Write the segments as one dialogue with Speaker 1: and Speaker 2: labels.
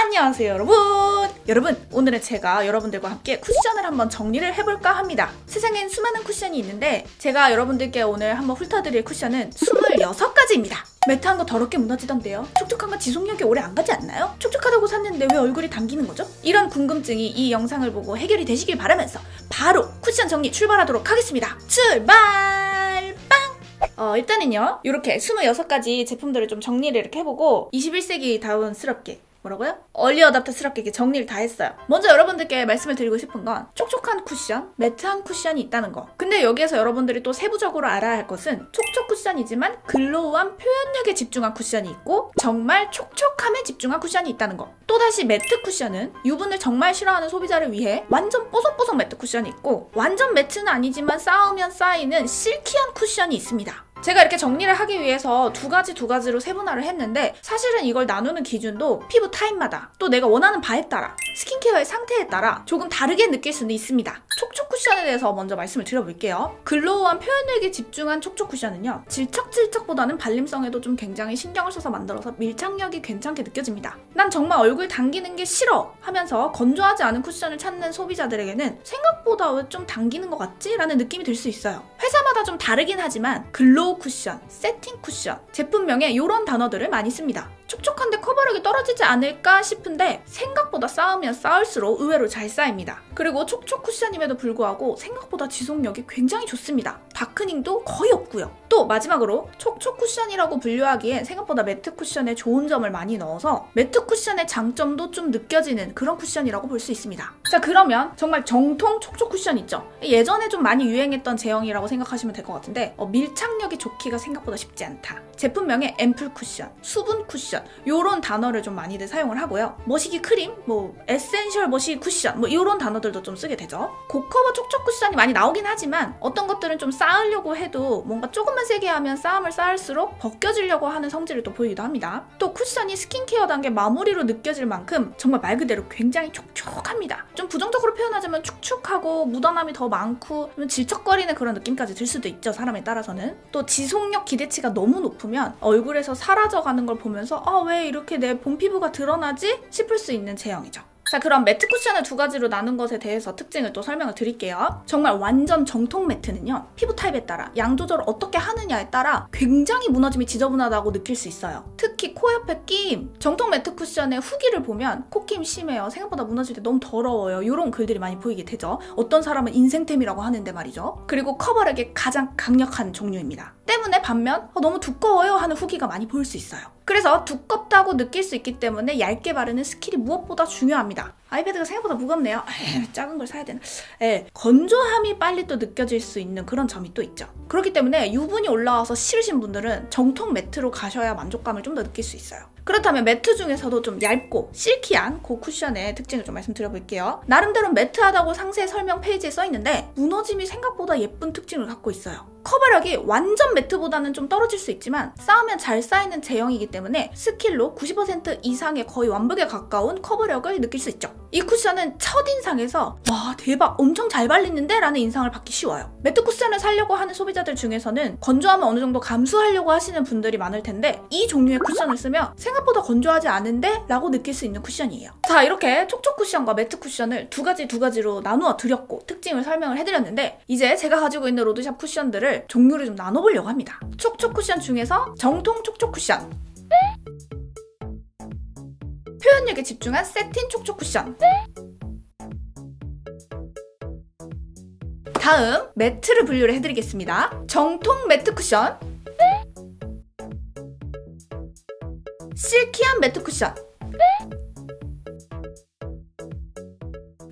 Speaker 1: 안녕하세요 여러분 오늘은 제가 여러분들과 함께 쿠션을 한번 정리를 해볼까 합니다. 세상엔 수많은 쿠션이 있는데 제가 여러분들께 오늘 한번 훑어드릴 쿠션은 26가지입니다 매트한 거 더럽게 무너지던데요. 촉촉한 거 지속력이 오래 안 가지 않나요? 촉촉하다고 샀는데 왜 얼굴이 당기는 거죠? 이런 궁금증이 이 영상을 보고 해결이 되시길 바라면서 바로 쿠션 정리 출발하도록 하겠습니다. 출발! 빵! 일단은요 이렇게 26가지 제품들을 좀 정리를 이렇게 해보고 21세기 다운스럽게 뭐라고요? 얼리 어답터스럽게 이렇게 정리를 다 했어요. 먼저 여러분들께 말씀을 드리고 싶은 건 촉촉한 쿠션, 매트한 쿠션이 있다는 거. 근데 여기에서 여러분들이 또 세부적으로 알아야 할 것은 촉촉 쿠션이지만 글로우한 표현력에 집중한 쿠션이 있고 정말 촉촉함에 집중한 쿠션이 있다는 거. 또다시 매트 쿠션은 유분을 정말 싫어하는 소비자를 위해 완전 뽀송뽀송 매트 쿠션이 있고 완전 매트는 아니지만 쌓으면 쌓이는 실키한 쿠션이 있습니다. 제가 이렇게 정리를 하기 위해서 두 가지로 세분화를 했는데 사실은 이걸 나누는 기준도 피부 타입마다 또 내가 원하는 바에 따라 스킨케어의 상태에 따라 조금 다르게 느낄 수는 있습니다. 촉촉 쿠션에 대해서 먼저 말씀을 드려볼게요. 글로우한 표현력에 집중한 촉촉 쿠션은요 질척질척보다는 발림성에도 좀 굉장히 신경을 써서 만들어서 밀착력이 괜찮게 느껴집니다. 난 정말 얼굴 당기는 게 싫어 하면서 건조하지 않은 쿠션을 찾는 소비자들에게는 생각보다 왜 좀 당기는 것 같지? 라는 느낌이 들 수 있어요. 회사마다 좀 다르긴 하지만 글로우 쿠션, 세팅 쿠션, 제품명에 이런 단어들을 많이 씁니다. 촉촉한데 커버력이 떨어지지 않을까 싶은데 생각보다 쌓으면 쌓을수록 의외로 잘 쌓입니다. 그리고 촉촉 쿠션임에도 불구하고 생각보다 지속력이 굉장히 좋습니다. 다크닝도 거의 없고요. 또 마지막으로 촉촉 쿠션이라고 분류하기엔 생각보다 매트 쿠션에 좋은 점을 많이 넣어서 매트 쿠션의 장점도 좀 느껴지는 그런 쿠션이라고 볼 수 있습니다. 자, 그러면 정말 정통 촉촉 쿠션 있죠? 예전에 좀 많이 유행했던 제형이라고 생각하시면 될 것 같은데 밀착력이 좋기가 생각보다 쉽지 않다. 제품명에 앰플 쿠션, 수분 쿠션 요런 단어를 좀 많이들 사용을 하고요. 머시기 크림, 에센셜 머시기 쿠션 이런 단어들도 좀 쓰게 되죠. 고커버 촉촉 쿠션이 많이 나오긴 하지만 어떤 것들은 좀 쌓으려고 해도 뭔가 조금만 세게 하면 쌓으면 쌓을수록 벗겨지려고 하는 성질을 또 보이기도 합니다. 또 쿠션이 스킨케어 단계 마무리로 느껴질 만큼 정말 말 그대로 굉장히 촉촉합니다. 좀 부정적으로 표현하자면 축축하고 묻어남이 더 많고 질척거리는 그런 느낌까지 들 수도 있죠. 사람에 따라서는. 또 지속력 기대치가 너무 높으면 얼굴에서 사라져가는 걸 보면서 왜 이렇게 내 본 피부가 드러나지? 싶을 수 있는 제형이죠. 자, 그럼 매트 쿠션을 두 가지로 나눈 것에 대해서 특징을 또 설명을 드릴게요. 정말 완전 정통 매트는요 피부 타입에 따라 양 조절을 어떻게 하느냐에 따라 굉장히 무너짐이 지저분하다고 느낄 수 있어요. 특히 코 옆에 끼임, 정통 매트 쿠션의 후기를 보면 코끼임 심해요, 생각보다 무너질 때 너무 더러워요, 이런 글들이 많이 보이게 되죠. 어떤 사람은 인생템이라고 하는데 말이죠. 그리고 커버력이 가장 강력한 종류입니다. 때문에 반면 너무 두꺼워요 하는 후기가 많이 보일 수 있어요. 그래서 두껍다고 느낄 수 있기 때문에 얇게 바르는 스킬이 무엇보다 중요합니다. 아이패드가 생각보다 무겁네요. 작은 걸 사야 되나? 건조함이 빨리 또 느껴질 수 있는 그런 점이 또 있죠. 그렇기 때문에 유분이 올라와서 싫으신 분들은 정통 매트로 가셔야 만족감을 좀 더 느낄 수 있어요. 그렇다면 매트 중에서도 좀 얇고 실키한 그 쿠션의 특징을 좀 말씀드려볼게요. 나름대로 매트하다고 상세 설명 페이지에 써있는데 무너짐이 생각보다 예쁜 특징을 갖고 있어요. 커버력이 완전 매트보다는 좀 떨어질 수 있지만 쌓으면 잘 쌓이는 제형이기 때문에 스킬로 90% 이상의 거의 완벽에 가까운 커버력을 느낄 수 있죠. 이 쿠션은 첫인상에서 와 대박 엄청 잘 발리는데? 라는 인상을 받기 쉬워요. 매트 쿠션을 사려고 하는 소비자들 중에서는 건조함을 어느 정도 감수하려고 하시는 분들이 많을 텐데 이 종류의 쿠션을 쓰면 생각보다 건조하지 않은데? 라고 느낄 수 있는 쿠션이에요. 자, 이렇게 촉촉 쿠션과 매트 쿠션을 두 가지로 나누어 드렸고 특징을 설명을 해드렸는데 이제 제가 가지고 있는 로드샵 쿠션들을 종류를 좀 나눠보려고 합니다. 촉촉 쿠션 중에서 정통 촉촉 쿠션, 표현력에 집중한 세틴 촉촉 쿠션, 다음 매트를 분류를 해드리겠습니다. 정통 매트 쿠션, 실키한 매트 쿠션.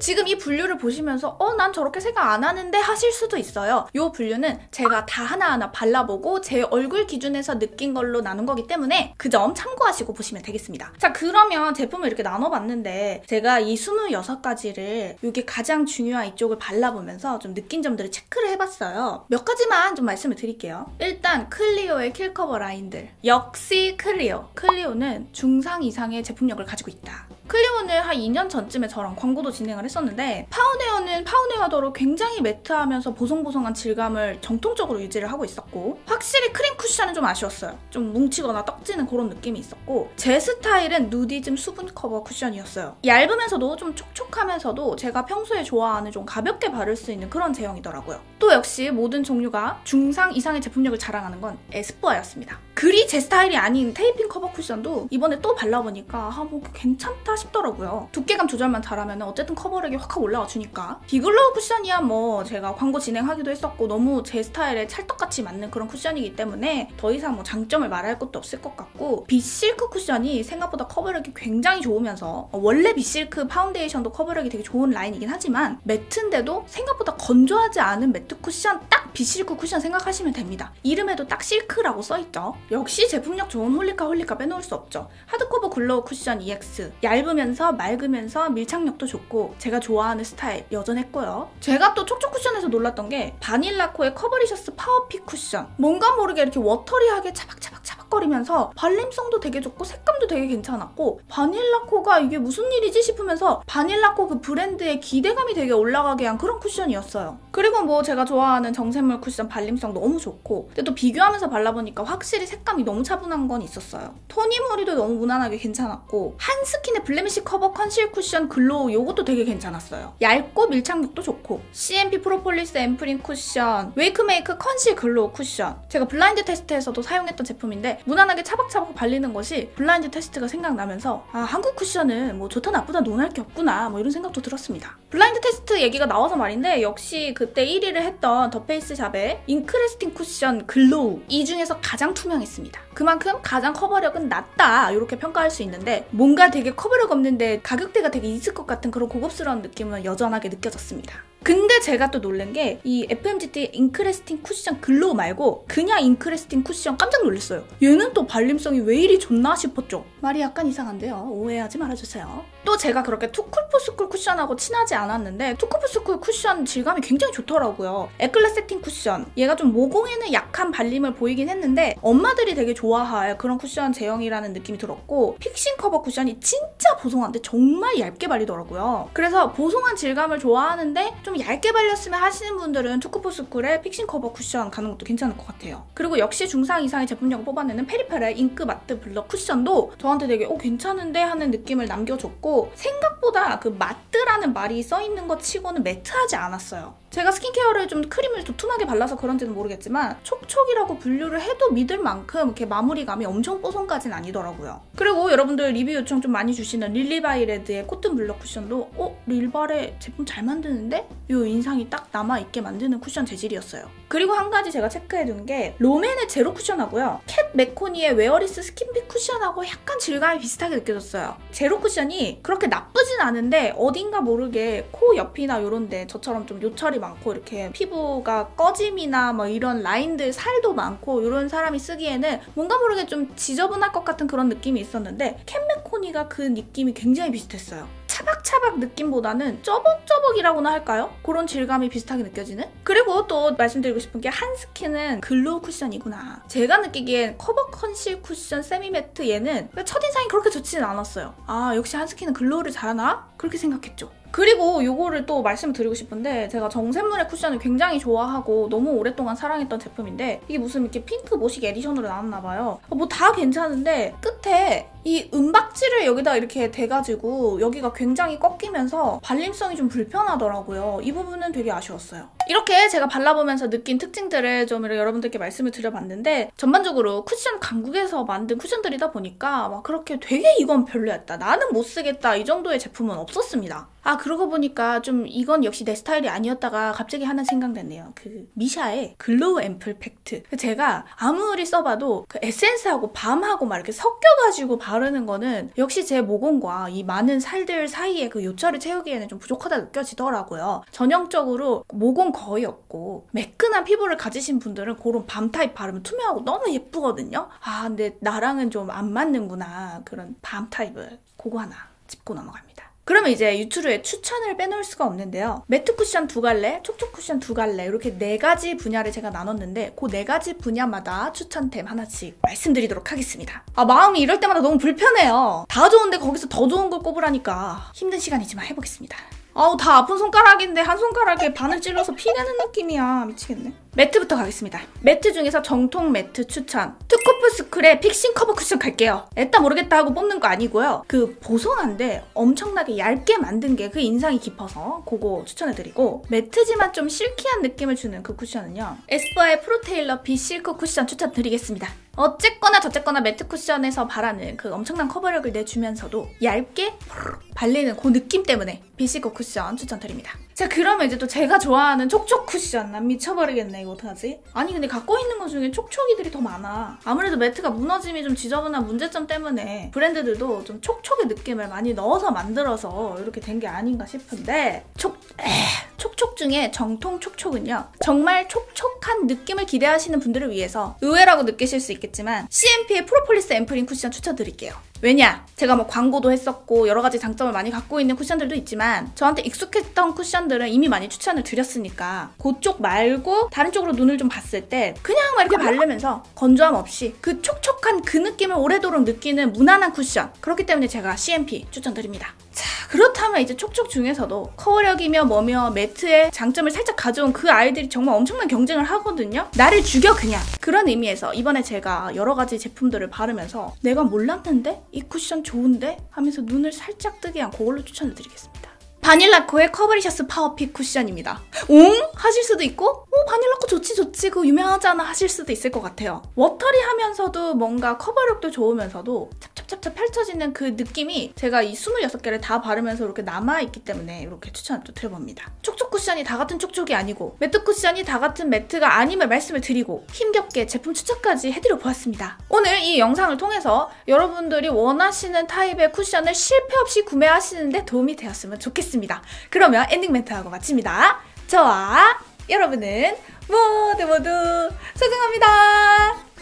Speaker 1: 지금 이 분류를 보시면서 난 저렇게 생각 안 하는데 하실 수도 있어요. 이 분류는 제가 다 하나하나 발라보고 제 얼굴 기준에서 느낀 걸로 나눈 거기 때문에 그 점 참고하시고 보시면 되겠습니다. 자, 그러면 제품을 이렇게 나눠봤는데 제가 이 26가지를 이게 가장 중요한 이쪽을 발라보면서 좀 느낀 점들을 체크를 해봤어요. 몇 가지만 좀 말씀을 드릴게요. 일단 클리오의 킬커버 라인들. 역시 클리오는 중상 이상의 제품력을 가지고 있다. 클리오는 한 2년 전쯤에 저랑 광고도 진행을 했었는데 파운웨어는 파운웨어더러 굉장히 매트하면서 보송보송한 질감을 정통적으로 유지를 하고 있었고 확실히 크림 쿠션은 좀 아쉬웠어요. 좀 뭉치거나 떡지는 그런 느낌이 있었고 제 스타일은 누디즘 수분 커버 쿠션이었어요. 얇으면서도 좀 촉촉하면서도 제가 평소에 좋아하는 좀 가볍게 바를 수 있는 그런 제형이더라고요. 또 역시 모든 종류가 중상 이상의 제품력을 자랑하는 건 에스쁘아였습니다. 그리 제 스타일이 아닌 테이핑 커버 쿠션도 이번에 또 발라보니까 뭐 괜찮다 싶더라고요. 두께감 조절만 잘하면 어쨌든 커버력이 확 올라와 주니까. 비글로우 쿠션이야 뭐 제가 광고 진행하기도 했었고 너무 제 스타일에 찰떡같이 맞는 그런 쿠션이기 때문에 더 이상 뭐 장점을 말할 것도 없을 것 같고 빗실크 쿠션이 생각보다 커버력이 굉장히 좋으면서 원래 빗실크 파운데이션도 커버력이 되게 좋은 라인이긴 하지만 매트인데도 생각보다 건조하지 않은 매트 쿠션 딱 빗실크 쿠션 생각하시면 됩니다. 이름에도 딱 실크라고 써있죠. 역시 제품력 좋은 홀리카 빼놓을 수 없죠. 하드커버 글로우 쿠션 EX 얇으면서 맑으면서 밀착력도 좋고 제가 좋아하는 스타일 여전했고요. 제가 또 촉촉 쿠션에서 놀랐던 게 바닐라코의 커버리셔스 파워픽 쿠션 뭔가 모르게 이렇게 워터리하게 차박차박거리면서 발림성도 되게 좋고 색감도 되게 괜찮았고 바닐라코가 이게 무슨 일이지 싶으면서 바닐라코 그 브랜드의 기대감이 되게 올라가게 한 그런 쿠션이었어요. 그리고 뭐 제가 좋아하는 정샘물 쿠션 발림성 너무 좋고 근데 또 비교하면서 발라보니까 확실히 색감이 너무 차분한 건 있었어요. 토니모리도 너무 무난하게 괜찮았고 한스킨의 블레미쉬 커버 컨실 쿠션 글로우 요것도 되게 괜찮았어요. 얇고 밀착력도 좋고 CMP 프로폴리스 앰플링 쿠션 웨이크메이크 컨실 글로우 쿠션 제가 블라인드 테스트에서도 사용했던 제품인데 무난하게 차박차박 발리는 것이 블라인드 테스트가 생각나면서 아 한국 쿠션은 뭐 좋다 나쁘다 논할 게 없구나 뭐 이런 생각도 들었습니다. 블라인드 테스트 얘기가 나와서 말인데 역시 그때 1위를 했던 더 페이스 샵의 잉크레스팅 쿠션 글로우 이 중에서 가장 투명했습니다. 그만큼 가장 커버력은 낮다 이렇게 평가할 수 있는데 뭔가 되게 커버력 없는데 가격대가 되게 있을 것 같은 그런 고급스러운 느낌은 여전하게 느껴졌습니다. 근데 제가 또 놀란 게 이 FMGT 잉크레스팅 쿠션 글로우 말고 그냥 잉크레스팅 쿠션 깜짝 놀랐어요. 얘는 또 발림성이 왜 이리 좋나 싶었죠. 말이 약간 이상한데요. 오해하지 말아주세요. 또 제가 그렇게 투쿨포스쿨 쿠션하고 친하지 않았는데 투쿨포스쿨 쿠션 질감이 굉장히 좋더라고요. 에클레 세팅 쿠션 얘가 좀 모공에는 약한 발림을 보이긴 했는데 엄마들이 되게 좋아할 그런 쿠션 제형이라는 느낌이 들었고 픽싱 커버 쿠션이 진짜 보송한데 정말 얇게 발리더라고요. 그래서 보송한 질감을 좋아하는데 좀 얇게 발렸으면 하시는 분들은 투쿨포스쿨의 픽싱 커버 쿠션 가는 것도 괜찮을 것 같아요. 그리고 역시 중상 이상의 제품력을 뽑아내는 페리페라의 잉크 마트 블러 쿠션도 저한테 되게 괜찮은데 하는 느낌을 남겨줬고 생각보다 그 마트라는 말이 써있는 것 치고는 매트하지 않았어요. 제가 스킨케어를 좀 크림을 두툼하게 발라서 그런지는 모르겠지만 촉촉이라고 분류를 해도 믿을 만큼 이렇게 마무리감이 엄청 뽀송까지는 아니더라고요. 그리고 여러분들 리뷰 요청 좀 많이 주시는 릴리바이레드의 코튼 블러 쿠션도 릴바레 제품 잘 만드는데? 이 인상이 딱 남아있게 만드는 쿠션 재질이었어요. 그리고 한 가지 제가 체크해둔 게 롬앤의 제로 쿠션하고요. 캣 메코니의 웨어리스 스킨핏 쿠션하고 약간 질감이 비슷하게 느껴졌어요. 제로 쿠션이 그렇게 나쁘진 않은데 어딘가 모르게 코 옆이나 이런데 저처럼 좀 요철이 많고 이렇게 피부가 꺼짐이나 뭐 이런 라인들 살도 많고 이런 사람이 쓰기에는 뭔가 모르게 좀 지저분할 것 같은 그런 느낌이 있었는데 캣 메코니가 그 느낌이 굉장히 비슷했어요. 차박차박 느낌보다는 쩌벅쩌벅이라고나 할까요? 그런 질감이 비슷하게 느껴지는? 그리고 또 말씀드리고 싶은 게 한스킨은 글로우 쿠션이구나. 제가 느끼기엔 커버 컨실 쿠션 세미매트 얘는 첫인상이 그렇게 좋지는 않았어요. 아 역시 한스킨은 글로우를 잘하나? 그렇게 생각했죠. 그리고 요거를 또 말씀을 드리고 싶은데 제가 정샘물의 쿠션을 굉장히 좋아하고 너무 오랫동안 사랑했던 제품인데 이게 무슨 이렇게 핑크 모식 에디션으로 나왔나봐요. 뭐 다 괜찮은데 끝에 이 은박지를 여기다 이렇게 대가지고 여기가 굉장히 꺾이면서 발림성이 좀 불편하더라고요. 이 부분은 되게 아쉬웠어요. 이렇게 제가 발라보면서 느낀 특징들을 좀 여러분들께 말씀을 드려봤는데 전반적으로 쿠션 강국에서 만든 쿠션들이다 보니까 막 그렇게 되게 이건 별로였다. 나는 못 쓰겠다. 이 정도의 제품은 없었습니다. 아 그러고 보니까 좀 이건 역시 내 스타일이 아니었다가 갑자기 하나 생각났네요. 그 미샤의 글로우 앰플 팩트. 제가 아무리 써봐도 그 에센스하고 밤하고 막 이렇게 섞여가지고 바르는 거는 역시 제 모공과 이 많은 살들 사이에 그 요철을 채우기에는 좀 부족하다 느껴지더라고요. 전형적으로 모공 거의 없고 매끈한 피부를 가지신 분들은 그런 밤 타입 바르면 투명하고 너무 예쁘거든요. 아 근데 나랑은 좀 안 맞는구나. 그런 밤 타입을 그거 하나 짚고 넘어갑니다. 그러면 이제 유튜브에 추천을 빼놓을 수가 없는데요. 매트 쿠션 2갈래, 촉촉 쿠션 2갈래 이렇게 4가지 분야를 제가 나눴는데 그 4가지 분야마다 추천템 하나씩 말씀드리도록 하겠습니다. 마음이 이럴 때마다 너무 불편해요. 다 좋은데 거기서 더 좋은 걸 꼽으라니까 힘든 시간이지만 해보겠습니다. 다 아픈 손가락인데 한 손가락에 바늘 찔러서 피 내는 느낌이야. 미치겠네. 매트부터 가겠습니다. 매트 중에서 정통 매트 추천. 투코프 스쿨의 픽싱 커버 쿠션 갈게요. 에따 모르겠다 하고 뽑는 거 아니고요. 그 보송한데 엄청나게 얇게 만든 게 그 인상이 깊어서 그거 추천해드리고, 매트지만 좀 실키한 느낌을 주는 그 쿠션은요, 에스쁘아의 프로테일러 비실크 쿠션 추천드리겠습니다. 어쨌거나 저쨌거나 매트 쿠션에서 바라는 그 엄청난 커버력을 내주면서도 얇게 발리는 그 느낌 때문에 비실크 쿠션 추천드립니다. 자, 그러면 이제 또 제가 좋아하는 촉촉 쿠션. 난 미쳐버리겠네. 이거 어떡하지? 아니 근데 갖고 있는 것 중에 촉촉이들이 더 많아. 아무래도 매트가 무너짐이 좀 지저분한 문제점 때문에 브랜드들도 좀 촉촉의 느낌을 많이 넣어서 만들어서 이렇게 된 게 아닌가 싶은데, 촉촉 중에 정통 촉촉은요, 정말 촉촉한 느낌을 기대하시는 분들을 위해서 의외라고 느끼실 수 있겠지만 CMP의 프로폴리스 앰플링 쿠션 추천드릴게요. 왜냐? 제가 뭐 광고도 했었고 여러 가지 장점을 많이 갖고 있는 쿠션들도 있지만 저한테 익숙했던 쿠션들은 이미 많이 추천을 드렸으니까 그쪽 말고 다른 쪽으로 눈을 좀 봤을 때 그냥 막 이렇게 바르면서 건조함 없이 그 촉촉한 그 느낌을 오래도록 느끼는 무난한 쿠션. 그렇기 때문에 제가 CMP 추천드립니다. 자, 그렇다면 이제 촉촉 중에서도 커버력이며 뭐며 매트의 장점을 살짝 가져온 그 아이들이 정말 엄청난 경쟁을 하거든요. 나를 죽여 그냥. 그런 의미에서 이번에 제가 여러 가지 제품들을 바르면서 내가 몰랐는데? 이 쿠션 좋은데? 하면서 눈을 살짝 뜨게 한 그걸로 추천을 드리겠습니다. 바닐라코의 커버리셔스 파워픽 쿠션입니다. 옹? 하실 수도 있고 바닐라코 좋지 그거 유명하잖아 하실 수도 있을 것 같아요. 워터리하면서도 뭔가 커버력도 좋으면서도 찹찹찹찹 펼쳐지는 그 느낌이 제가 이 26개를 다 바르면서 이렇게 남아있기 때문에 이렇게 추천을 또 드려봅니다. 촉촉 쿠션이 다 같은 촉촉이 아니고 매트 쿠션이 다 같은 매트가 아님을 말씀을 드리고 힘겹게 제품 추천까지 해드려보았습니다. 오늘 이 영상을 통해서 여러분들이 원하시는 타입의 쿠션을 실패 없이 구매하시는데 도움이 되었으면 좋겠습니다. 그러면 엔딩 멘트하고 마칩니다. 저와 여러분은 모두 소중합니다.